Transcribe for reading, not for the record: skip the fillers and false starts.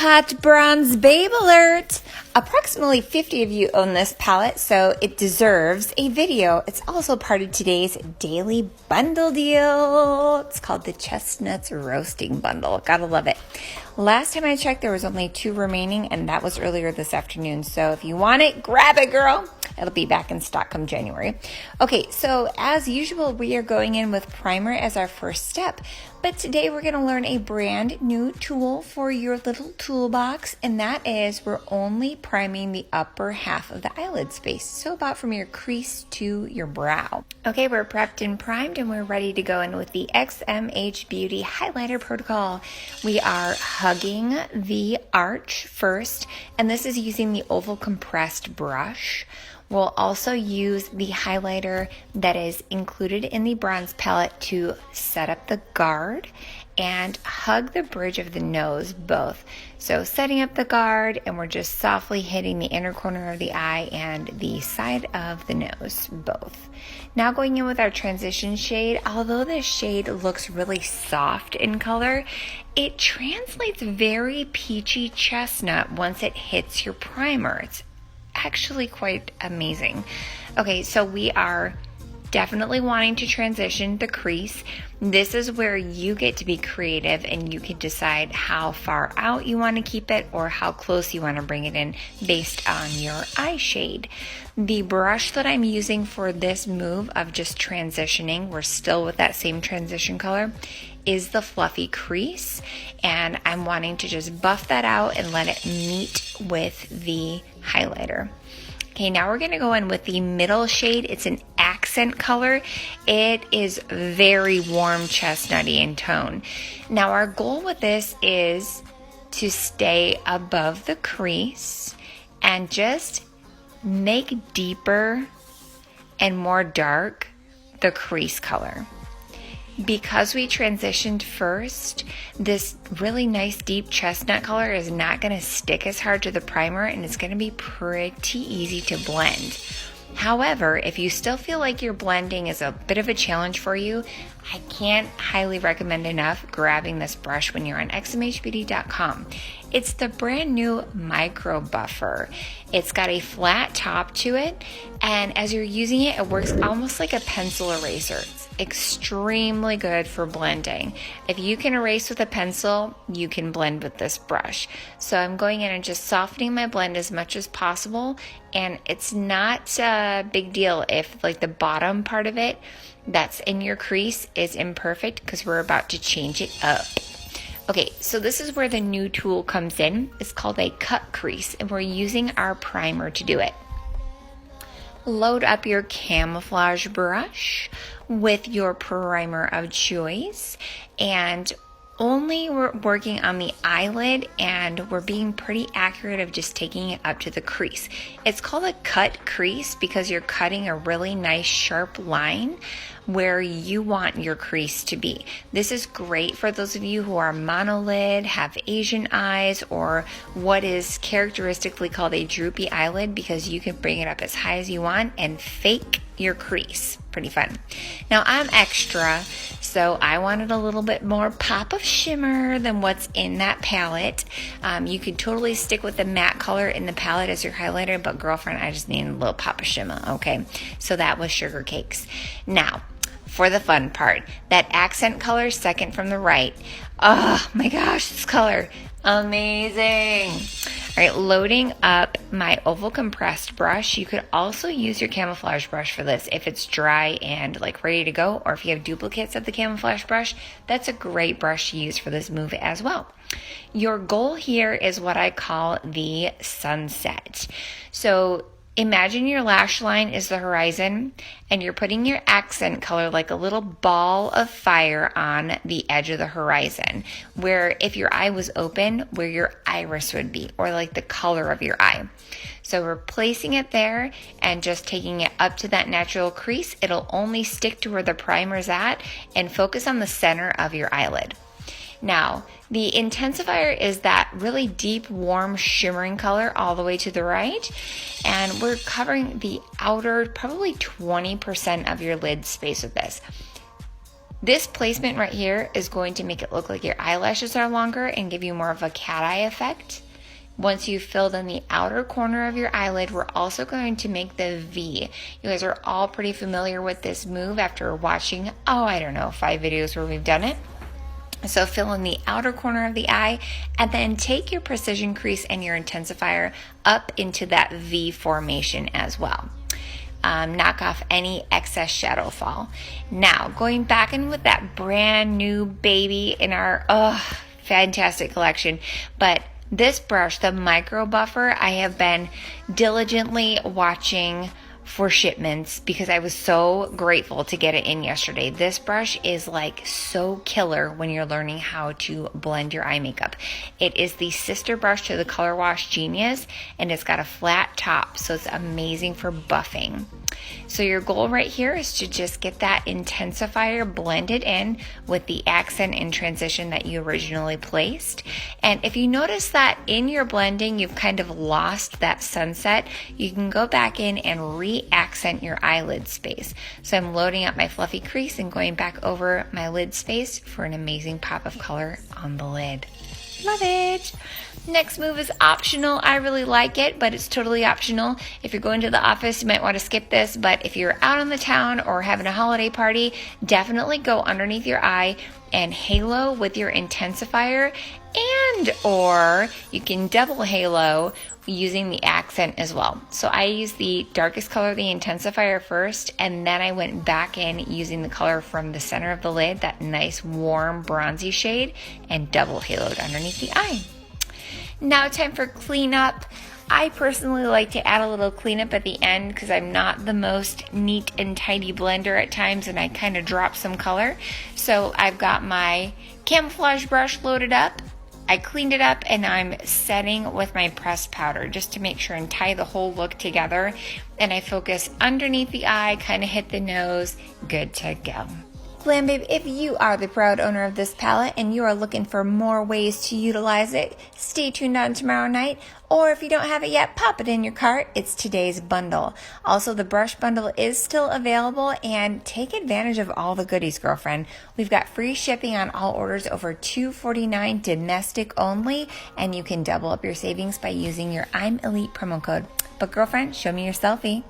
Hot bronze babe alert! Approximately 50 of you own this palette, so it deserves a video. It's also part of today's daily bundle deal. It's called the Chestnuts Roasting Bundle. Gotta love it. Last time I checked, there was only 2 remaining, and that was earlier this afternoon. So if you want it, grab it, girl. It'll be back in stock come January. Okay, so as usual, we are going in with primer as our first step. But today we're going to learn a brand new tool for your little toolbox, and that is we're only priming the upper half of the eyelid space, so about from your crease to your brow. Okay, we're prepped and primed, and we're ready to go in with the XMH Beauty Highlighter Protocol. We are hugging the arch first, and this is using the oval compressed brush. We'll also use the highlighter that is included in the bronze palette to set up the guard and hug the bridge of the nose both. So setting up the guard, and we're just softly hitting the inner corner of the eye and the side of the nose both. Now going in with our transition shade, although this shade looks really soft in color, it translates very peachy chestnut once it hits your primer. It's actually quite amazing. Okay, so we are definitely wanting to transition the crease. This is where you get to be creative, and you can decide how far out you want to keep it or how close you want to bring it in based on your eye shade. The brush that I'm using for this move of just transitioning, we're still with that same transition color, is the Fluffy Crease, and I'm wanting to just buff that out and let it meet with the highlighter. Okay, now we're going to go in with the middle shade. It's an accent color. It is very warm chestnutty in tone. Now our goal with this is to stay above the crease and just make deeper and more dark the crease color. Because we transitioned first, this really nice deep chestnut color is not going to stick as hard to the primer, and it's going to be pretty easy to blend. However, if you still feel like your blending is a bit of a challenge for you, I can't highly recommend enough grabbing this brush when you're on xmhbeauty.com. It's the brand new micro buffer. It's got a flat top to it, and as you're using it, it works almost like a pencil eraser. It's extremely good for blending. If you can erase with a pencil, you can blend with this brush. So I'm going in and just softening my blend as much as possible, and it's not a big deal if like the bottom part of it that's in your crease is imperfect, because we're about to change it up. Okay, so this is where the new tool comes in. It's called a cut crease, and we're using our primer to do it. Load up your camouflage brush with your primer of choice, and only we're working on the eyelid, and we're being pretty accurate of just taking it up to the crease. It's called a cut crease because you're cutting a really nice sharp line where you want your crease to be. This is great for those of you who are monolid, have Asian eyes, or what is characteristically called a droopy eyelid, because you can bring it up as high as you want and fake your crease. Pretty fun. Now I'm extra, so I wanted a little bit more pop of shimmer than what's in that palette. You could totally stick with the matte color in the palette as your highlighter, but girlfriend, I just need a little pop of shimmer, okay? So that was Sugar Cakes. Now, for the fun part, that accent color second from the right. Oh my gosh, this color, amazing. All right, loading up my oval compressed brush. You could also use your camouflage brush for this if it's dry and like ready to go, or if you have duplicates of the camouflage brush, that's a great brush to use for this move as well. Your goal here is what I call the sunset. So imagine your lash line is the horizon, and you're putting your accent color like a little ball of fire on the edge of the horizon, where if your eye was open, where your iris would be, or like the color of your eye. So we're placing it there and just taking it up to that natural crease. It'll only stick to where the primer's at, and focus on the center of your eyelid. Now, the intensifier is that really deep, warm, shimmering color all the way to the right, and we're covering the outer, probably 20% of your lid space with this. This placement right here is going to make it look like your eyelashes are longer and give you more of a cat eye effect. Once you've filled in the outer corner of your eyelid, we're also going to make the V. You guys are all pretty familiar with this move after watching, I don't know, 5 videos where we've done it. So fill in the outer corner of the eye and then take your precision crease and your intensifier up into that V formation as well. Knock off any excess shadow fall. Now, going back in with that brand new baby in our fantastic collection, but this brush, the Micro Buffer, I have been diligently watching for shipments because I was so grateful to get it in yesterday. This brush is like so killer when you're learning how to blend your eye makeup. It is the sister brush to the Color Wash Genius, and it's got a flat top, so it's amazing for buffing. So your goal right here is to just get that intensifier blended in with the accent and transition that you originally placed. And if you notice that in your blending, you've kind of lost that sunset, you can go back in and re-accent your eyelid space. So I'm loading up my fluffy crease and going back over my lid space for an amazing pop of color on the lid. Love it. Next move is optional. I really like it, but it's totally optional. If you're going to the office, you might want to skip this, but if you're out on the town or having a holiday party, definitely go underneath your eye and halo with your intensifier, and or you can double halo using the accent as well. So I used the darkest color of the intensifier first, and then I went back in using the color from the center of the lid, that nice warm bronzy shade, and double haloed underneath the eye. Now time for cleanup. I personally like to add a little cleanup at the end because I'm not the most neat and tidy blender at times, and I kind of drop some color. So I've got my camouflage brush loaded up. I cleaned it up and I'm setting with my pressed powder just to make sure and tie the whole look together. And I focus underneath the eye, kind of hit the nose, good to go. Glam Babe, if you are the proud owner of this palette and you are looking for more ways to utilize it, stay tuned on tomorrow night. Or if you don't have it yet, pop it in your cart. It's today's bundle. Also, the brush bundle is still available, and take advantage of all the goodies, girlfriend. We've got free shipping on all orders over $249 domestic only, and you can double up your savings by using your I'm Elite promo code. But girlfriend, show me your selfie.